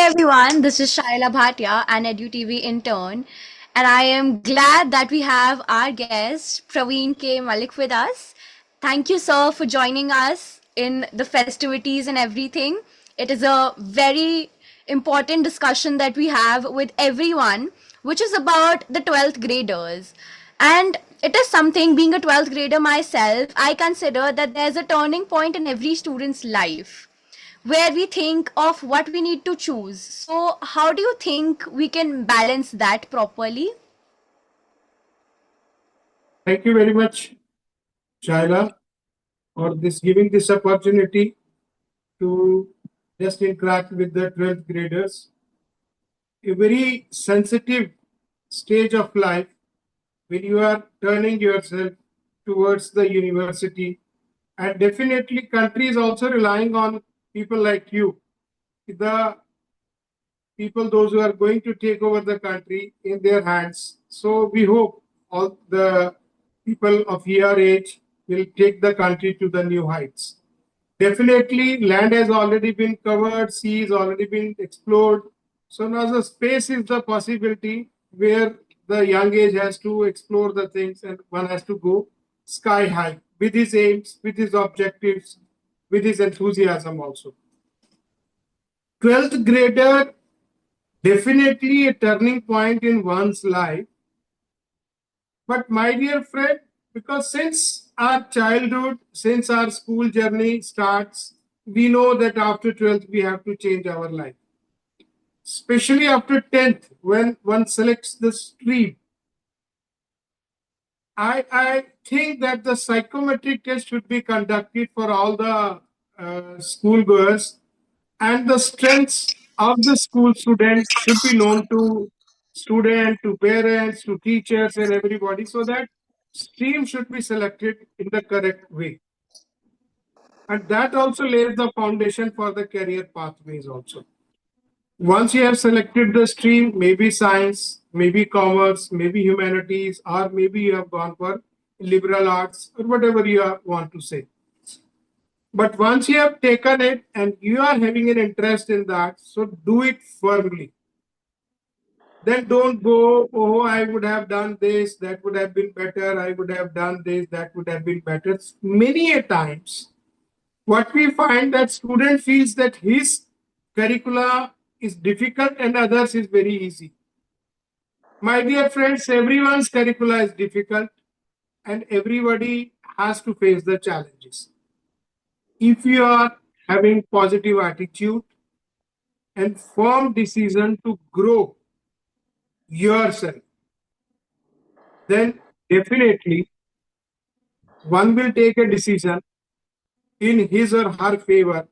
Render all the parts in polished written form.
everyone, this is Shayla Bhatia, an EDU TV Intern, and I am glad that we have our guest Praveen K Malik with us. Thank you, sir, for joining us in the festivities and everything. It is a very important discussion that we have with everyone, which is about the 12th graders. And it is something, being a 12th grader myself, I consider that there's a turning point in every student's life where we think of what we need to choose. So, how do you think we can balance that properly? Thank you very much, Shaila, for giving this opportunity to just interact with the 12th graders. A very sensitive stage of life when you are turning yourself towards the university, and definitely country is also relying on people like you, the people those who are going to take over the country in their hands. So we hope all the people of your age will take the country to the new heights. Definitely, land has already been covered, sea has already been explored. So now the space is the possibility where the young age has to explore the things and one has to go sky high with his aims, with his objectives, with his enthusiasm also. 12th grader, definitely a turning point in one's life. But my dear friend, because since our childhood, since our school journey starts, we know that after 12th we have to change our life. Especially after 10th, when one selects the stream. I think that the psychometric test should be conducted for all the schoolgoers, and the strengths of the school student should be known to student, to parents, to teachers and everybody, so that stream should be selected in the correct way. And that also lays the foundation for the career pathways also. Once you have selected the stream, maybe science, maybe commerce, maybe humanities, or maybe you have gone for liberal arts or whatever you want to say. But once you have taken it and you are having an interest in that, so do it firmly. Then don't go, oh, I would have done this, that would have been better, I would have done this, that would have been better. Many a times, what we find that student feels that his curricula is difficult and others is very easy. My dear friends, everyone's curricula is difficult and everybody has to face the challenges. If you are having positive attitude and firm decision to grow yourself, then definitely one will take a decision in his or her favor,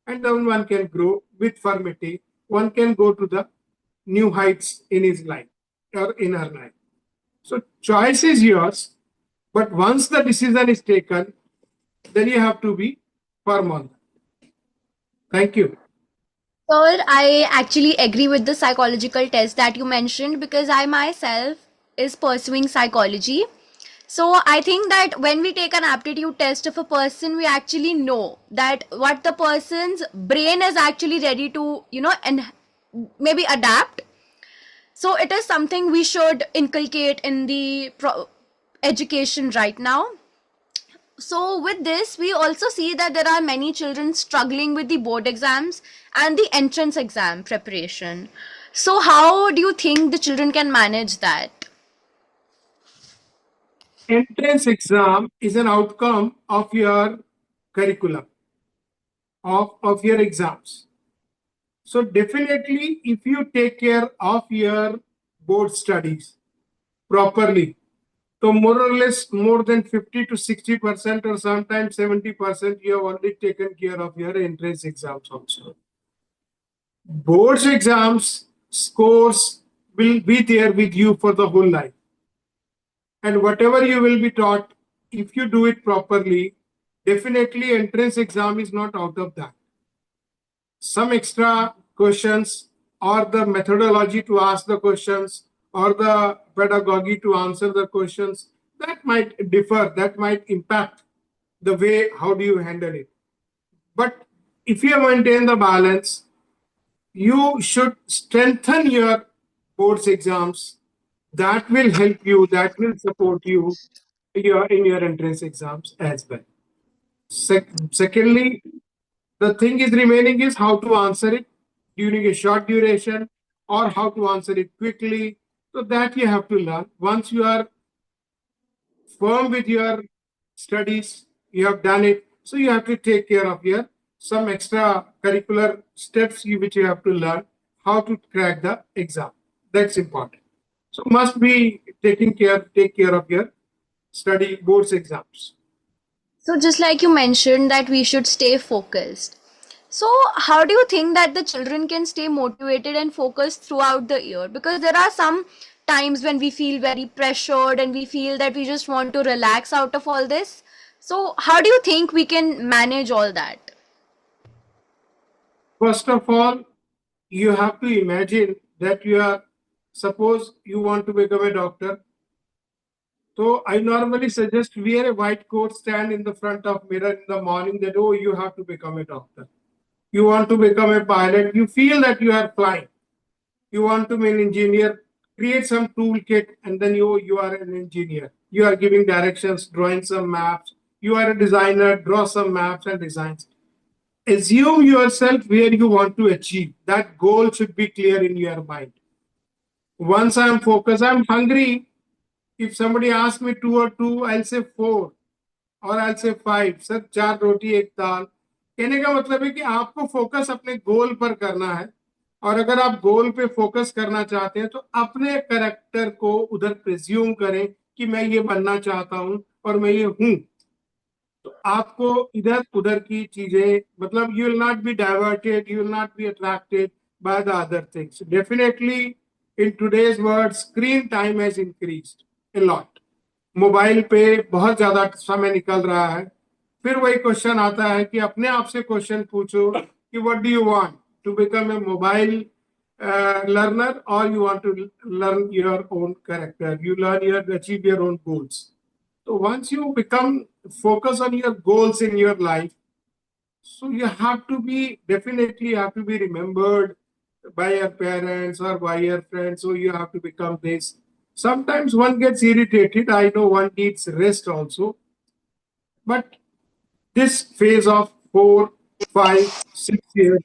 and then one can grow with firmity. One can go to the new heights in his life or in her life. So choice is yours, but once the decision is taken, then you have to be firm on that. Thank you. Sir, I actually agree with the psychological test that you mentioned because I myself is pursuing psychology. So I think that when we take an aptitude test of a person, we actually know that what the person's brain is actually ready to, and maybe adapt. So it is something we should inculcate in the education right now. So with this, we also see that there are many children struggling with the board exams and the entrance exam preparation. So how do you think the children can manage that? Entrance exam is an outcome of your curriculum, of your exams. So definitely, if you take care of your board studies properly, so more or less more than 50 to 60% or sometimes 70%, you have already taken care of your entrance exams also. Boards exams scores will be there with you for the whole life. And whatever you will be taught, if you do it properly, definitely entrance exam is not out of that. Some extra questions or the methodology to ask the questions or the pedagogy to answer the questions, that might differ, that might impact the way how do you handle it. But if you maintain the balance, you should strengthen your boards exams. That will help you, that will support you in your entrance exams as well. Secondly, the thing is remaining is how to answer it during a short duration or how to answer it quickly. So that you have to learn. Once you are firm with your studies, you have done it. So you have to take care of your some extra curricular steps which you have to learn how to crack the exam. That's important. So must be take care of your study boards exams. So, just like you mentioned, that we should stay focused. So, how do you think that the children can stay motivated and focused throughout the year? Because there are some times when we feel very pressured and we feel that we just want to relax out of all this. So, how do you think we can manage all that? First of all, you have to imagine that you are, suppose you want to become a doctor. So I normally suggest wear a white coat, stand in the front of mirror in the morning that, oh, you have to become a doctor. You want to become a pilot, you feel that you are flying. You want to be an engineer, create some toolkit and then you are an engineer. You are giving directions, drawing some maps. You are a designer, draw some maps and designs. Assume yourself where you want to achieve. That goal should be clear in your mind. Once I'm focused, I'm hungry. If somebody asks me two or two, I'll say four or I'll say five. Sir चार रोटी एक दाल. कहने का मतलब है कि आपको focus अपने गोल पर करना है और अगर आप गोल पे फोकस करना चाहते हैं तो अपने करेक्टर को उधर प्रिज्यूम करें कि मैं ये बनना चाहता हूं और मैं ये हूं. तो आपको इधर उधर की चीजें मतलब you will not be diverted, you will not be attracted by the other things. Definitely in today's world screen time has increased a lot. Mobile पे बहुत ज्यादा समय निकल रहा है. फिर वही क्वेश्चन आता है कि अपने आप से क्वेश्चन पूछो कि what do you want to become a mobile learner or you want to learn your own character, you learn your achieve your own goals. So once you become focus on your goals in your life, so you have to be definitely have to be remembered by your parents or by your friends. So you have to become this. Sometimes one gets irritated. I know one needs rest also. But this phase of 4, 5, 6 years,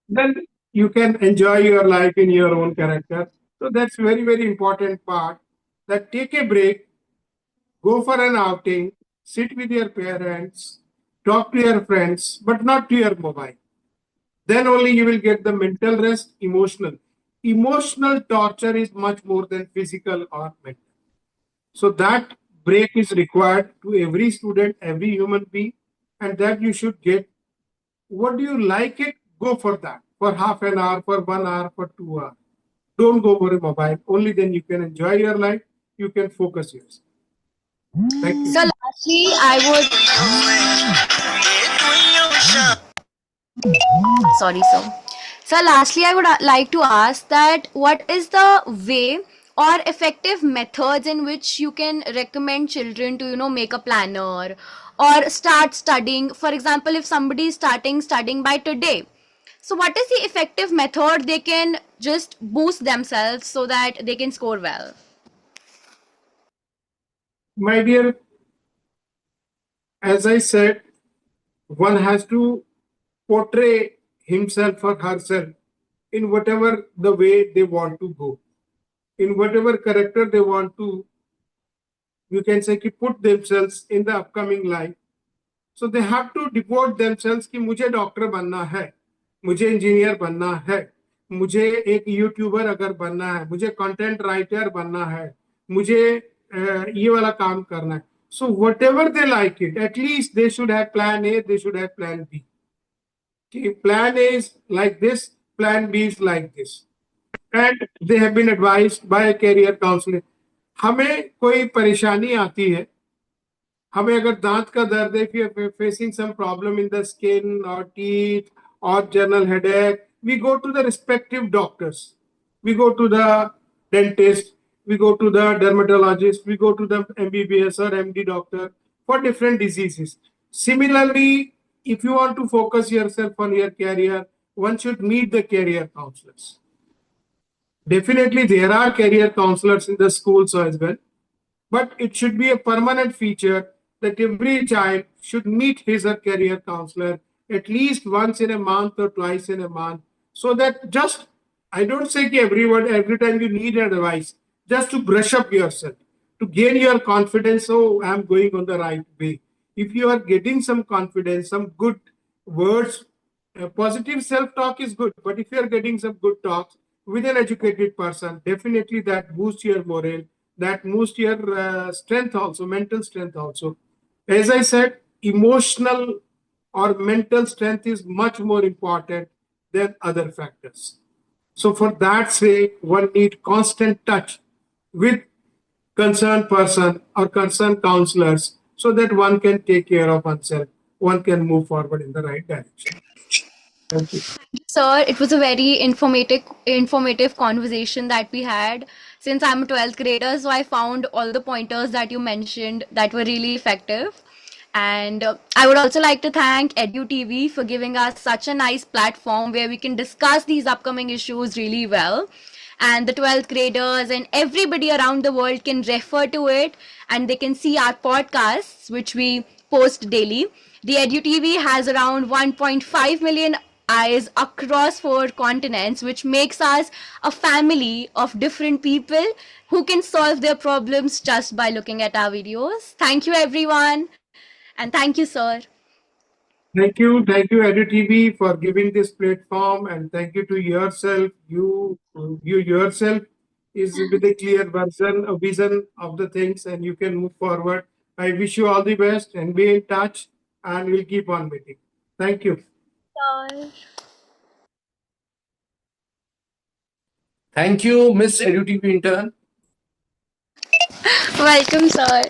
then you can enjoy your life in your own character. So that's very, very important part. That take a break, go for an outing, sit with your parents, talk to your friends, but not to your mobile. Then only you will get the mental rest, emotional. Emotional torture is much more than physical or mental. So that break is required to every student, every human being, and that you should get. What do you like it? Go for that. For half an hour, for 1 hour, for 2 hours. Don't go for a mobile. Only then you can enjoy your life. You can focus yourself. Thank you. So, lastly, sorry, sir. So, lastly, I would like to ask that what is the way or effective methods in which you can recommend children to, make a planner or start studying? For example, if somebody is starting studying by today, so what is the effective method they can just boost themselves so that they can score well? My dear, as I said, one has to portray himself or herself in whatever the way they want to go, in whatever character they want to, you can say, put themselves in the upcoming life. So they have to devote themselves कि मुझे doctor बनना है, मुझे engineer बनना है, मुझे एक YouTuber अगर बनना है, मुझे कंटेंट राइटर बनना है, मुझे ये वाला काम करना है. So whatever they like it, at least they should have plan A, they should have plan B. Plan A is like this, plan B is like this. And they have been advised by a career counselor. हमें कोई परेशानी आती है, हमें अगर दांत का दर्द है, if you are facing some problem in the skin or teeth or general headache, we go to the respective doctors. We go to the dentist, we go to the dermatologist, we go to the MBBS or MD doctor for different diseases. Similarly, if you want to focus yourself on your career, one should meet the career counselors. Definitely, there are career counselors in the schools as well, but it should be a permanent feature that every child should meet his or career counselor at least once in a month or twice in a month, so that just, I don't say every time you need advice, just to brush up yourself, to gain your confidence. Oh, I'm going on the right way. If you are getting some confidence, some good words, positive self-talk is good, but if you are getting some good talks with an educated person, definitely that boosts your morale, that boosts your strength also, mental strength also. As I said, emotional or mental strength is much more important than other factors. So for that sake, one need constant touch with concerned person or concerned counselors, so that one can take care of oneself, one can move forward in the right direction. Thank you. Sir, it was a very informative conversation that we had. Since I'm a 12th grader, so I found all the pointers that you mentioned that were really effective. And I would also like to thank EDU TV for giving us such a nice platform where we can discuss these upcoming issues really well. And the 12th graders and everybody around the world can refer to it, and they can see our podcasts, which we post daily. The EDU TV has around 1.5 million eyes across 4 continents, which makes us a family of different people who can solve their problems just by looking at our videos. Thank you, everyone. And thank you, sir. Thank you, EduTV, for giving this platform, and thank you to yourself. You yourself is with a clear version, a vision of the things, and you can move forward. I wish you all the best, and be in touch, and we'll keep on meeting. Thank you. Sir. Thank you, Miss EduTV Intern. Welcome, sir.